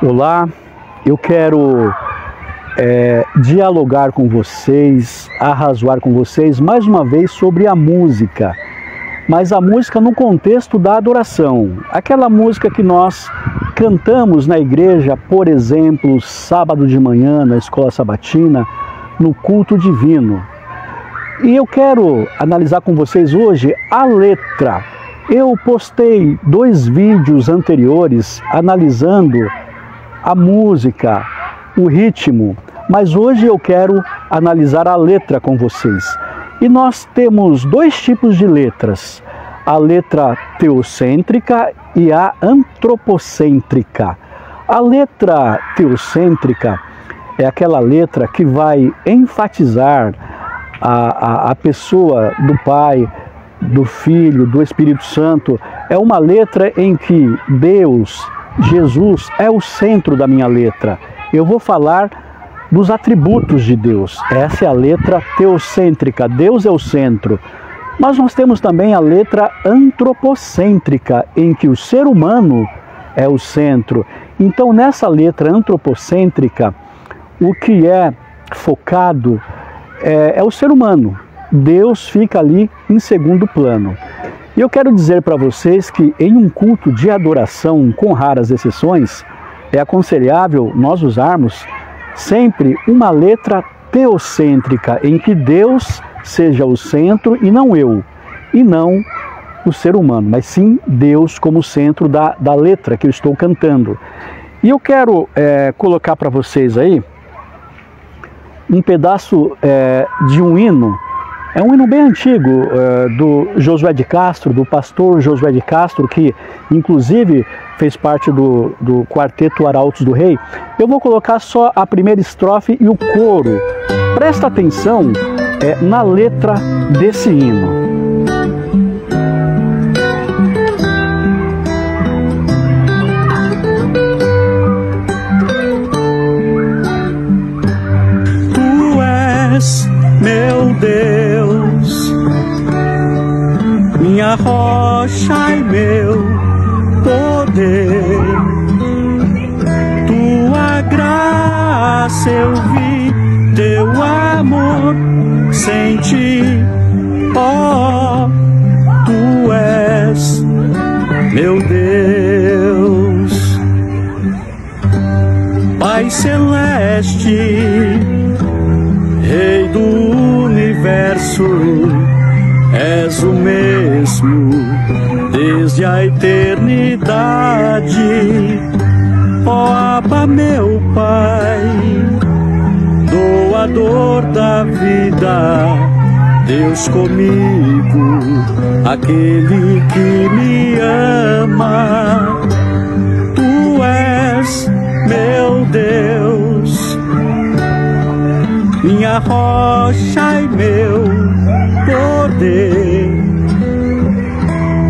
Olá, eu quero dialogar com vocês, arrazoar com vocês mais uma vez sobre a música, mas a música no contexto da adoração, aquela música que nós cantamos na igreja, por exemplo, sábado de manhã na escola sabatina, no culto divino. E eu quero analisar com vocês hoje a letra. Eu postei 2 vídeos anteriores analisando a música, o ritmo, mas hoje eu quero analisar a letra com vocês. E nós temos 2 tipos de letras, a letra teocêntrica e a antropocêntrica. A letra teocêntrica é aquela letra que vai enfatizar a pessoa do Pai, do Filho, do Espírito Santo. É uma letra em que Deus, Jesus, é o centro da minha letra. Eu vou falar dos atributos de Deus. Essa é a letra teocêntrica, Deus é o centro. Mas nós temos também a letra antropocêntrica, em que o ser humano é o centro. Então, nessa letra antropocêntrica, o que é focado é o ser humano. Deus fica ali em segundo plano. E eu quero dizer para vocês que em um culto de adoração, com raras exceções, é aconselhável nós usarmos sempre uma letra teocêntrica, em que Deus seja o centro e não eu, e não o ser humano, mas sim Deus como centro da letra que eu estou cantando. E eu quero colocar para vocês aí um pedaço de um hino. É um hino bem antigo, do Josué de Castro, do pastor Josué de Castro, que inclusive fez parte do quarteto Arautos do Rei. Eu vou colocar só a primeira estrofe e o coro. Presta atenção na letra desse hino. Tu és meu Deus, minha rocha e meu poder, tua graça eu vi, teu amor senti, ó, tu és meu Deus, Pai celeste, Rei do universo, és o mesmo desde a eternidade. Ó Abba, meu Pai, doador da vida, Deus comigo, aquele que me ama. Tu és meu Deus, minha rocha e meu poder,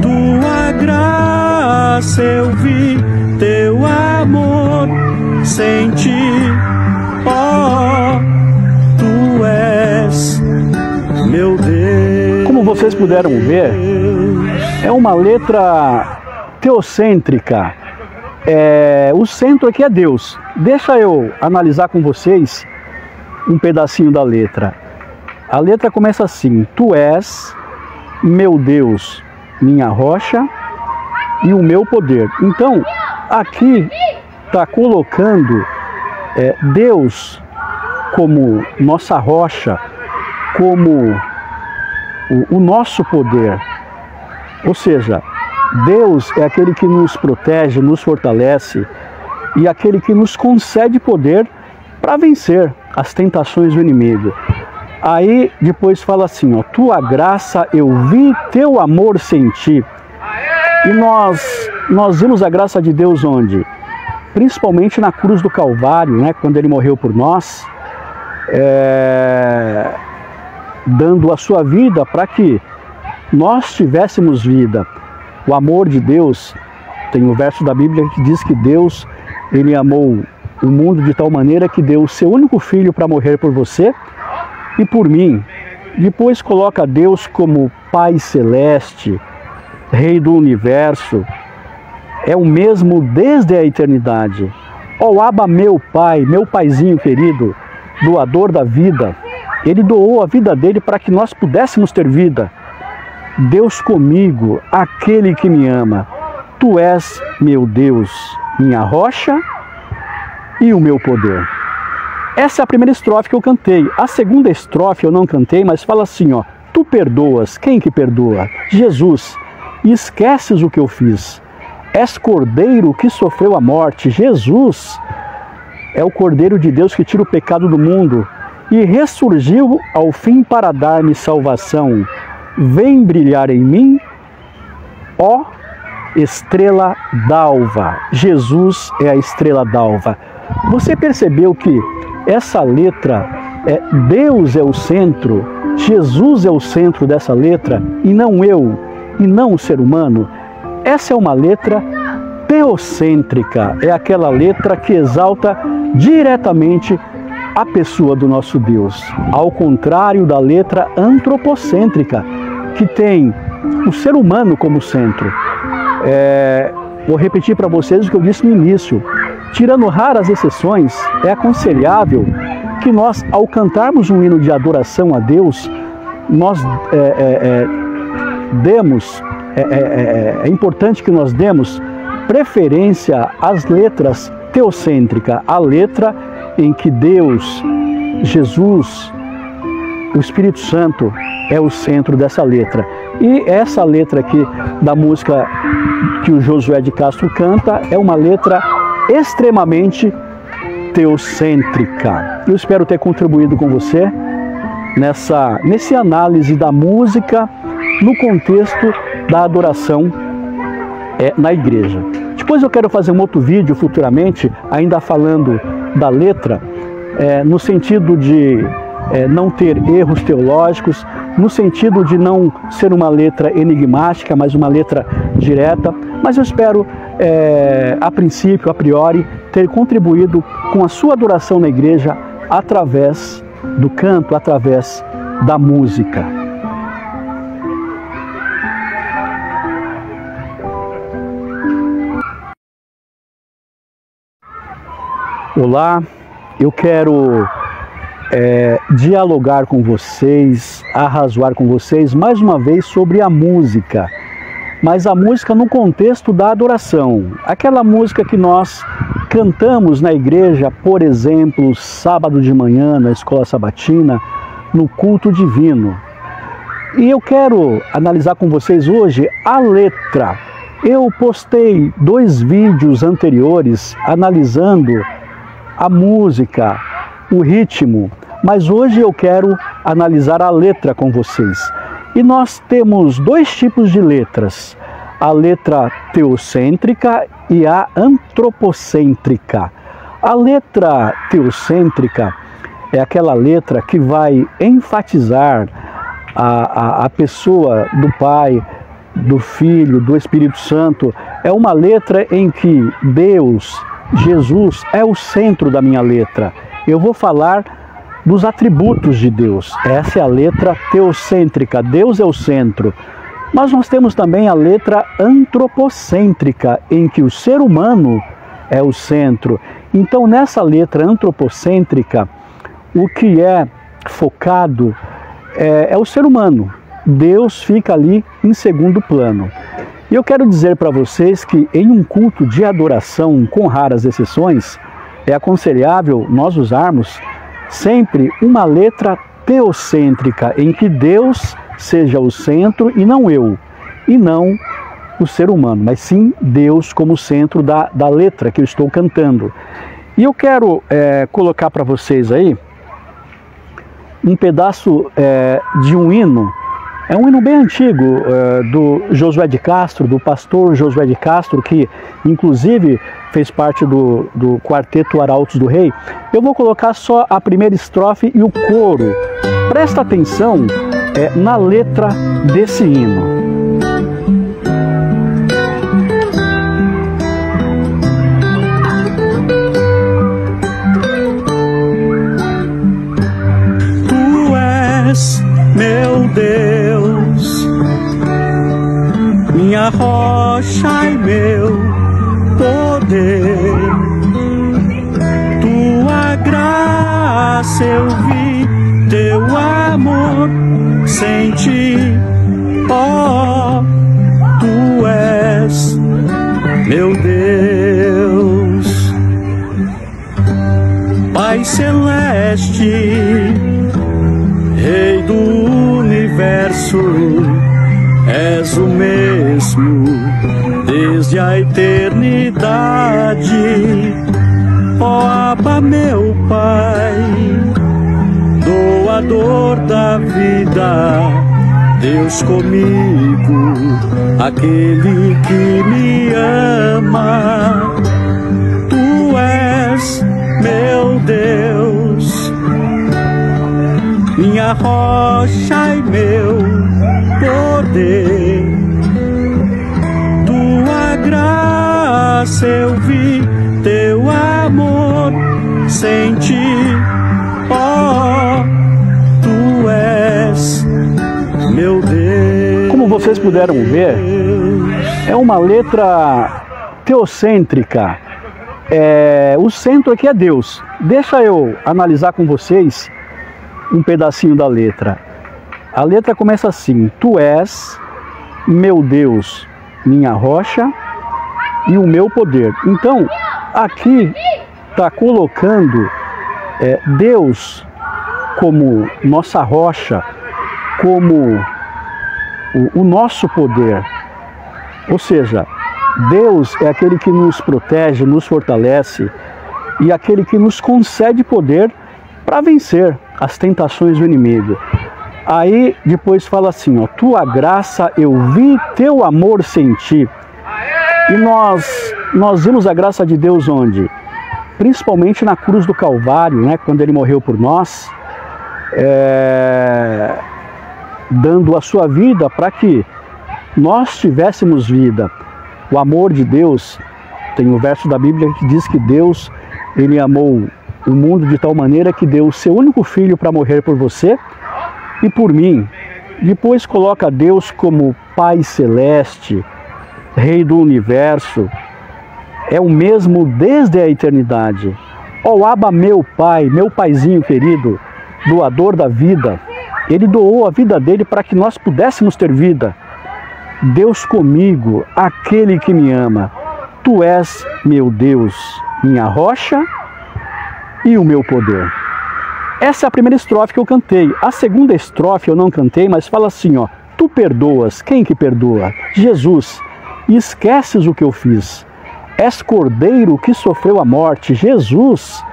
tua graça eu vi, teu amor senti, ó, tu és meu Deus. Como vocês puderam ver, é uma letra teocêntrica. O centro aqui é Deus. Deixa eu analisar com vocês um pedacinho da letra. A letra começa assim: tu és meu Deus, minha rocha e o meu poder. Então, aqui está colocando Deus como nossa rocha, como o nosso poder. Ou seja, Deus é aquele que nos protege, nos fortalece e aquele que nos concede poder para vencer as tentações do inimigo. Aí depois fala assim, ó, tua graça eu vi, teu amor senti. E nós vimos a graça de Deus onde? Principalmente na cruz do Calvário, né, quando ele morreu por nós, dando a sua vida para que nós tivéssemos vida. O amor de Deus, tem um verso da Bíblia que diz que Deus, ele amou o mundo de tal maneira que deu o seu único filho para morrer por você e por mim. Depois coloca Deus como Pai Celeste, Rei do Universo. É o mesmo desde a eternidade. Ó Abba, meu Pai, meu Paizinho querido, doador da vida, Ele doou a vida dele para que nós pudéssemos ter vida. Deus comigo, aquele que me ama, Tu és meu Deus, minha rocha e o meu poder. Essa é a primeira estrofe que eu cantei. A segunda estrofe eu não cantei, mas fala assim, ó: Tu perdoas. Quem que perdoa? Jesus. E esqueces o que eu fiz. És cordeiro que sofreu a morte. Jesus é o cordeiro de Deus que tira o pecado do mundo e ressurgiu ao fim para dar-me salvação. Vem brilhar em mim, ó estrela d'alva. Jesus é a estrela d'alva. Você percebeu que essa letra, Deus é o centro, Jesus é o centro dessa letra, e não eu, e não o ser humano? Essa é uma letra teocêntrica, é aquela letra que exalta diretamente a pessoa do nosso Deus, ao contrário da letra antropocêntrica, que tem o ser humano como centro. Vou repetir para vocês o que eu disse no início. Tirando raras exceções, é aconselhável que nós, ao cantarmos um hino de adoração a Deus, nós é importante que nós demos preferência às letras teocêntricas, a letra em que Deus, Jesus, o Espírito Santo é o centro dessa letra. E essa letra aqui da música que o Josué de Castro canta é uma letra extremamente teocêntrica. Eu espero ter contribuído com você nesse análise da música no contexto da adoração na igreja. Depois eu quero fazer um outro vídeo futuramente, ainda falando da letra, no sentido de não ter erros teológicos, no sentido de não ser uma letra enigmática, mas uma letra direta. Mas eu espero, a princípio, a priori, ter contribuído com a sua adoração na igreja através do canto, através da música. Olá, eu quero dialogar com vocês, arrazoar com vocês mais uma vez sobre a música, mas a música no contexto da adoração, aquela música que nós cantamos na igreja, por exemplo, sábado de manhã na escola sabatina, no culto divino. E eu quero analisar com vocês hoje a letra. Eu postei 2 vídeos anteriores analisando a música, o ritmo, mas hoje eu quero analisar a letra com vocês. E nós temos 2 tipos de letras, a letra teocêntrica e a antropocêntrica. A letra teocêntrica é aquela letra que vai enfatizar a pessoa do Pai, do Filho, do Espírito Santo. É uma letra em que Deus, Jesus, é o centro da minha letra. Eu vou falar dos atributos de Deus. Essa é a letra teocêntrica, Deus é o centro. Mas nós temos também a letra antropocêntrica, em que o ser humano é o centro. Então, nessa letra antropocêntrica, o que é focado é o ser humano. Deus fica ali em segundo plano. E eu quero dizer para vocês que em um culto de adoração, com raras exceções, é aconselhável nós usarmos sempre uma letra teocêntrica, em que Deus seja o centro e não eu, e não o ser humano, mas sim Deus como centro da letra que eu estou cantando. E eu quero colocar para vocês aí um pedaço de um hino. É um hino bem antigo, do Josué de Castro, do pastor Josué de Castro, que inclusive fez parte do quarteto Arautos do Rei. Eu vou colocar só a primeira estrofe e o coro. Presta atenção na letra desse hino. Tu és meu Deus, minha rocha e meu poder. graça eu vi teu amor, senti, ó, tu és meu Deus. Pai celeste, Rei do universo, és o mesmo desde a eternidade. Ó Abba, meu Pai, doador da vida, Deus comigo, aquele que me ama. Tu és meu Deus, minha rocha e meu poder. Tua graça eu vi, teu amor senti, ó, tu és meu Deus. Como vocês puderam ver, é uma letra teocêntrica. O centro aqui é Deus. Deixa eu analisar com vocês um pedacinho da letra. A letra começa assim: tu és meu Deus, minha rocha e o meu poder. Então, aqui está colocando Deus como nossa rocha, como o nosso poder. Ou seja, Deus é aquele que nos protege, nos fortalece e aquele que nos concede poder para vencer as tentações do inimigo. Aí depois fala assim, ó, tua graça eu vi, teu amor senti. E nós vimos a graça de Deus onde? Principalmente na cruz do Calvário, né, quando ele morreu por nós, dando a sua vida para que nós tivéssemos vida. O amor de Deus, tem um verso da Bíblia que diz que Deus, ele amou o mundo de tal maneira que deu o seu único filho para morrer por você e por mim. Depois coloca Deus como Pai Celeste, Rei do Universo, é o mesmo desde a eternidade. Ó Abba, meu Pai, meu Paizinho querido, doador da vida, ele doou a vida dele para que nós pudéssemos ter vida. Deus comigo, aquele que me ama, tu és meu Deus, minha rocha e o meu poder. Essa é a primeira estrofe que eu cantei. A segunda estrofe eu não cantei, mas fala assim, ó, tu perdoas, quem que perdoa? Jesus, e esqueces o que eu fiz. És cordeiro que sofreu a morte. Jesus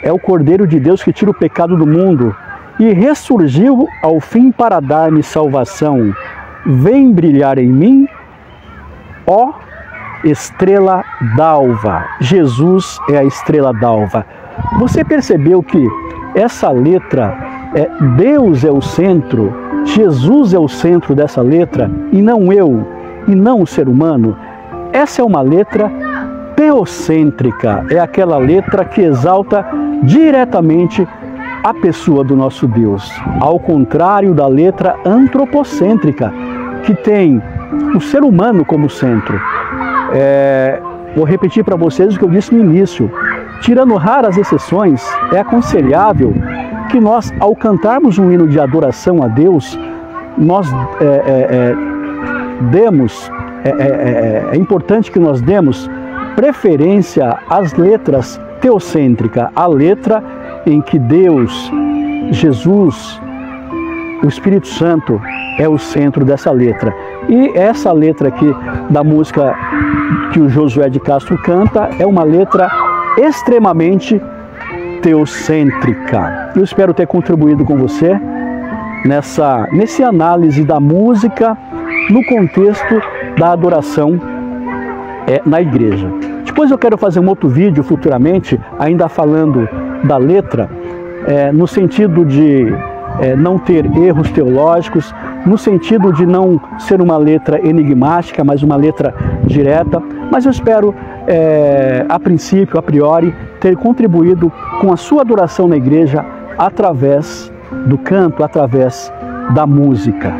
é o cordeiro de Deus que tira o pecado do mundo e ressurgiu ao fim para dar-me salvação. Vem brilhar em mim, ó estrela d'alva. Jesus é a estrela d'alva. Você percebeu que essa letra, Deus é o centro, Jesus é o centro dessa letra e não eu, e não o ser humano? Essa é uma letra teocêntrica, é aquela letra que exalta diretamente a pessoa do nosso Deus, ao contrário da letra antropocêntrica, que tem o ser humano como centro. Vou repetir para vocês o que eu disse no início. Tirando raras exceções, é aconselhável que nós, ao cantarmos um hino de adoração a Deus, nós é importante que nós demos preferência às letras teocêntricas, a letra em que Deus, Jesus, o Espírito Santo é o centro dessa letra. E essa letra aqui da música que o Josué de Castro canta é uma letra extremamente teocêntrica. Eu espero ter contribuído com você nesse análise da música no contexto da adoração na igreja. Depois eu quero fazer um outro vídeo futuramente, ainda falando da letra, no sentido de não ter erros teológicos, no sentido de não ser uma letra enigmática, mas uma letra direta. Mas eu espero, a princípio, a priori, ter contribuído com a sua adoração na igreja através do canto, através da música.